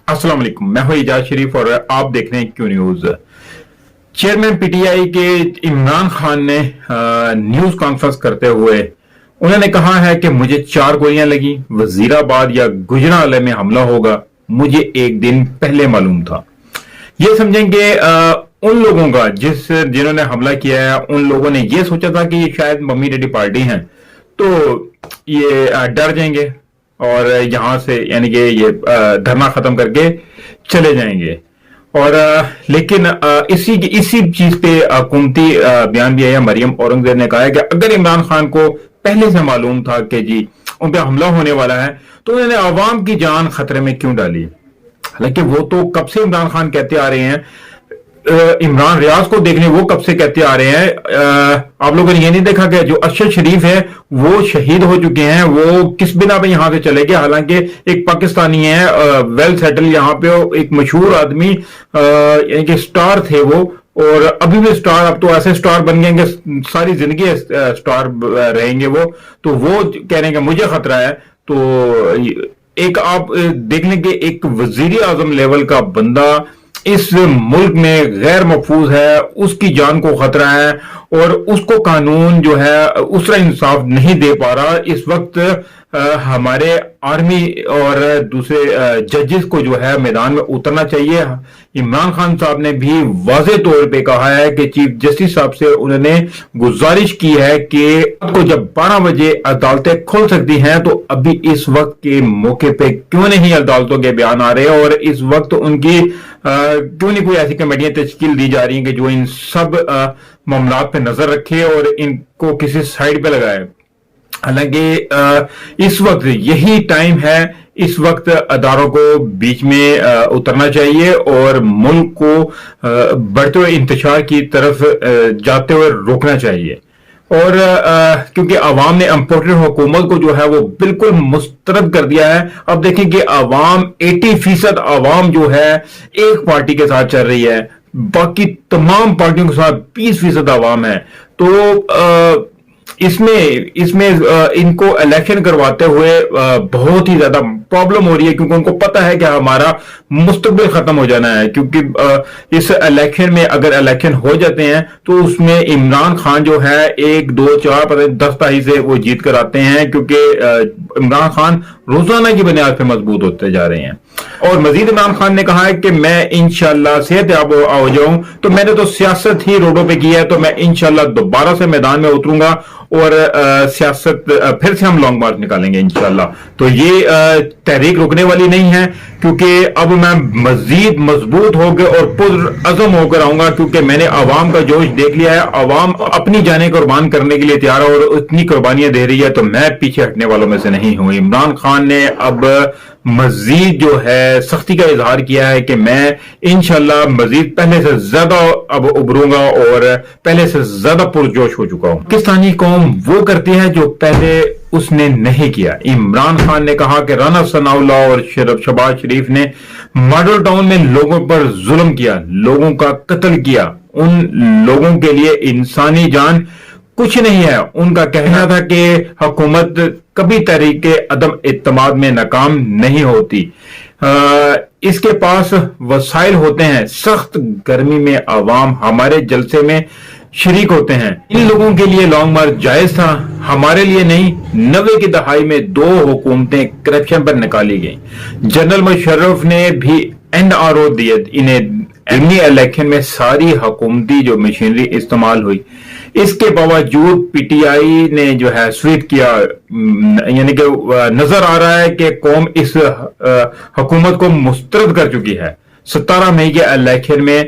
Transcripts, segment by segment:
अस्सलाम वालेकुम, मैं हूं इजाज शरीफ और आप देख रहे हैं क्यों न्यूज। चेयरमैन पीटीआई के इमरान खान ने न्यूज कॉन्फ्रेंस करते हुए उन्होंने कहा है कि मुझे 4 गोलियां लगी, वजीराबाद या गुजरांवाले में हमला होगा, मुझे एक दिन पहले मालूम था। ये समझेंगे उन लोगों का जिन्होंने हमला किया है, उन लोगों ने ये सोचा था कि ये शायद मम्मी डैडी पार्टी हैं, तो ये डर जाएंगे और यहां से यानी कि ये धरना खत्म करके चले जाएंगे। और लेकिन इसी चीज पे हुकूमती बयान भी आया। मरियम औरंगजेब ने कहा है कि अगर इमरान खान को पहले से मालूम था कि जी उन पर हमला होने वाला है तो उन्होंने आवाम की जान खतरे में क्यों डाली। हालांकि वो तो कब से इमरान खान कहते आ रहे हैं, इमरान रियाज को देखने वो कब से कहते आ रहे हैं। आप लोगों ने ये नहीं देखा कि जो अरशद शरीफ है वो शहीद हो चुके हैं, वो किस बिना पे यहां से चले गए। हालांकि एक पाकिस्तानी है, वेल सेटल, यहाँ पे एक मशहूर आदमी, यानी कि स्टार थे वो, और अभी भी स्टार, अब तो ऐसे स्टार बन गए कि सारी जिंदगी स्टार रहेंगे वो। तो वो कह रहे हैं कि मुझे खतरा है। तो एक आप देख लें कि एक वजीर आजम लेवल का बंदा इस मुल्क में गैर महफूज है, उसकी जान को खतरा है और उसको कानून जो है उसका इंसाफ नहीं दे पा रहा। इस वक्त हमारे आर्मी और दूसरे जजेस को जो है मैदान में उतरना चाहिए। इमरान खान साहब ने भी वाज़े तौर पे कहा है कि चीफ जस्टिस साहब से उन्होंने गुजारिश की है कि को जब 12 बजे अदालतें खुल सकती हैं तो अभी इस वक्त के मौके पे क्यों नहीं अदालतों के बयान आ रहे, और इस वक्त उनकी क्यों नहीं कोई ऐसी कमेटियां तश्कील दी जा रही हैं कि जो इन सब मामलात पे नजर रखे और इनको किसी साइड पे लगाए। हालांकि इस वक्त यही टाइम है, इस वक्त अदारों को बीच में उतरना चाहिए और मुल्क को बढ़ते हुए इंतशार की तरफ जाते हुए रोकना चाहिए। और क्योंकि अवाम ने इम्पोर्टेड हुकूमत को जो है वो बिल्कुल मुस्तरद कर दिया है। अब देखें कि अवाम 80% अवाम जो है एक पार्टी के साथ चल रही है, बाकी तमाम पार्टियों के साथ 20% अवाम है। तो इसमें इनको इलेक्शन करवाते हुए बहुत ही ज्यादा प्रॉब्लम हो रही है, क्योंकि उनको पता है कि हमारा मुस्तकबिल खत्म हो जाना है। क्योंकि इस इलेक्शन में अगर इलेक्शन हो जाते हैं तो उसमें इमरान खान जो है 1, 2, 4, 10 तारीख से वो जीत कर आते हैं, क्योंकि इमरान खान रोजाना की बुनियाद पर मजबूत होते जा रहे हैं। और मजीद इमरान खान ने कहा है कि मैं इंशाल्लाह सेहतयाब हो जाऊं, तो मैंने तो सियासत ही रोडों पे की है, तो मैं इंशाल्लाह दोबारा से मैदान में उतरूंगा और सियासत फिर से हम लॉन्ग मार्च निकालेंगे इंशाल्लाह। तो ये तहरीक रुकने वाली नहीं है, क्योंकि अब मैं मजीद मजबूत होकर और पुरअज़म होकर आऊंगा, क्योंकि मैंने अवाम का जोश देख लिया है। अवाम अपनी जानें कुर्बान करने के लिए तैयार है और इतनी कुर्बानियां दे रही है, तो मैं पीछे हटने वालों में से नहीं हूं। इमरान खान ने अब मजीद जो है सख्ती का इजहार किया है कि मैं इंशाल्लाह मजीद पहले से ज्यादा अब उभरूंगा और पहले से ज्यादा पुरजोश हो चुका हूं। पाकिस्तानी कौम वो करती है जो पहले उसने नहीं किया। इमरान खान ने कहा कि राना सनाउल्लाह और शहबाज शरीफ ने मॉडल टाउन में लोगों पर जुल्म किया, लोगों का कत्ल किया। उन लोगों के लिए इंसानी जान कुछ नहीं है। उनका कहना था कि हुकूमत कभी तरीके अदम इत्तेमाद में नाकाम नहीं होती, इसके पास वसाइल होते हैं। सख्त गर्मी में अवाम हमारे जलसे में शरीक होते हैं। इन लोगों के लिए लॉन्ग मार्च जायज था, हमारे लिए नहीं। 90 की दहाई में 2 हुकूमतें करप्शन पर निकाली गई। जनरल मुशर्रफ ने भी NRO दिए इन्हें। इलेक्शन में सारी हुकूमती जो मशीनरी इस्तेमाल हुई, इसके बावजूद पीटीआई ने जो है स्वीप किया। यानी कि नजर आ रहा है कि कौम इस हुकूमत को मुस्तरद कर चुकी है। 17 मई के इलेक्शन में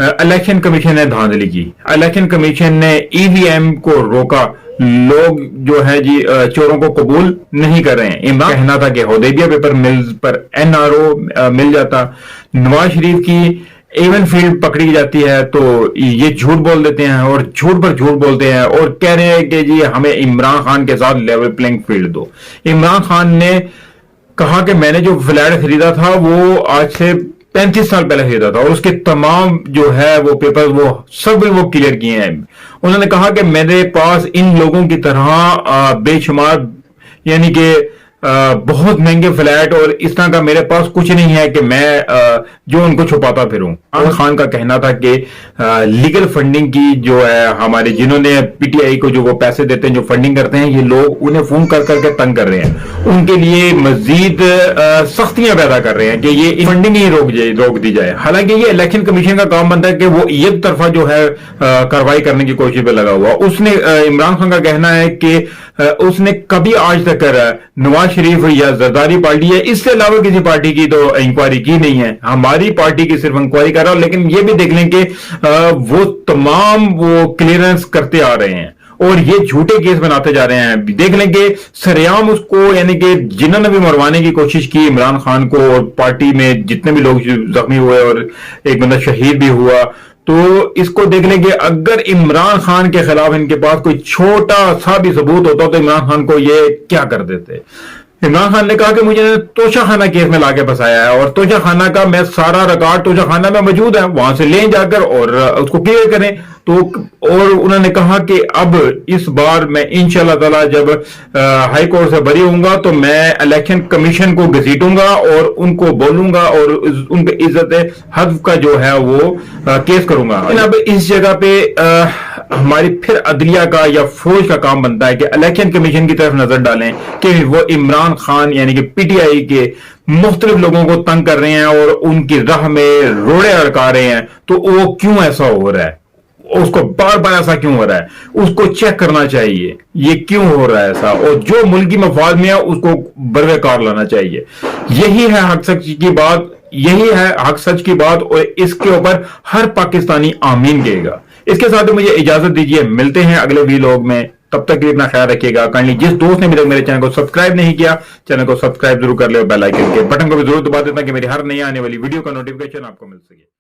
इलेक्शन कमीशन ने धांधली की। इलेक्शन कमीशन ने EVM को रोका। लोग जो है जी चोरों को कबूल नहीं कर रहे हैं। इमरान कहना था कि हुदैबिया पेपर मिल्स पर NRO मिल जाता। नवाज शरीफ की इवन फील्ड पकड़ी जाती है तो ये झूठ बोल देते हैं और झूठ पर झूठ बोलते हैं और कह रहे हैं कि जी हमें इमरान खान के साथ लेवल प्लेइंग फील्ड दो। इमरान खान ने कहा कि मैंने जो फ्लैट खरीदा था वो आज से 35 साल पहले खरीदा था और उसके तमाम जो है वो पेपर वो सब वो क्लियर किए हैं। उन्होंने कहा कि मेरे पास इन लोगों की तरह बेशुमार यानी कि बहुत महंगे फ्लैट और इस तरह का मेरे पास कुछ नहीं है कि मैं जो उनको छुपाता फिरूं। इमरान खान का कहना था कि लीगल फंडिंग की जो है हमारे जिन्होंने पीटीआई को जो वो पैसे देते हैं, जो फंडिंग करते हैं, ये लोग उन्हें फोन कर करके तंग कर रहे हैं, उनके लिए मजीद सख्तियां पैदा कर रहे हैं कि ये फंडिंग ही रोक दी जाए। हालांकि ये इलेक्शन कमीशन का काम बनता है कि वो एक तरफा जो है कार्रवाई करने की कोशिश पे लगा हुआ। उसने इमरान खान का कहना है कि उसने कभी आज तक नवाज शरीफ या जरदारी पार्टी है इससे अलावा किसी पार्टी की तो इंक्वायरी की नहीं है, हमारी पार्टी की सिर्फ इंक्वायरी कर रहा हूं। लेकिन ये भी देख लें कि वो तमाम वो क्लियरेंस करते आ रहे हैं और ये झूठे केस बनाते जा रहे हैं। देख लें कि सरेआम उसको, यानी कि जिन्होंने भी मरवाने की कोशिश की इमरान खान को, और पार्टी में जितने भी लोग जख्मी हुए और एक बंदा शहीद भी हुआ, तो इसको देख लें कि अगर इमरान खान के खिलाफ इनके पास कोई छोटा सा भी सबूत होता तो इमरान खान को ये क्या कर देते। इमरान खान ने कहा कि मुझे तोशा खाना केस में लाके फंसाया है और तोशा खाना का मैं सारा रिकॉर्ड तोशा खाना में मौजूद है, वहां से लें जाकर और उसको क्लियर करें। तो और उन्होंने कहा कि अब इस बार मैं इंशाल्लाह ताला जब हाई कोर्ट से बरी होऊंगा तो मैं इलेक्शन कमीशन को घसीटूंगा और उनको बोलूंगा और उनके इज्जत हक का जो है वो केस करूंगा। अब इस जगह पे हमारी फिर अदलिया का या फौज का काम बनता है कि इलेक्शन कमीशन की तरफ नजर डालें कि वो इमरान खान यानी कि पीटीआई के मुख्तलिफ लोगों को तंग कर रहे हैं और उनकी राह में रोड़े अड़का रहे हैं, तो वो क्यों ऐसा हो रहा है, उसको बार बार ऐसा क्यों हो रहा है, उसको चेक करना चाहिए ये क्यों हो रहा है ऐसा, और जो मुल्की मफाद में है उसको बरवेकार लाना चाहिए। यही है हक सच की बात, यही है हक सच की बात, और इसके ऊपर हर पाकिस्तानी आमीन कहेगा। इसके साथ मुझे इजाजत दीजिए, मिलते हैं अगले वीलॉग में, तब तक अपना ख्याल रखिएगा। काइंडली जिस दोस्त ने अभी तक मेरे चैनल को सब्सक्राइब नहीं किया, चैनल को सब्सक्राइब जरूर कर ले और बेल आइकन के बटन को भी जरूर दबा देता कि मेरी हर नई आने वाली वीडियो का नोटिफिकेशन आपको मिल सके।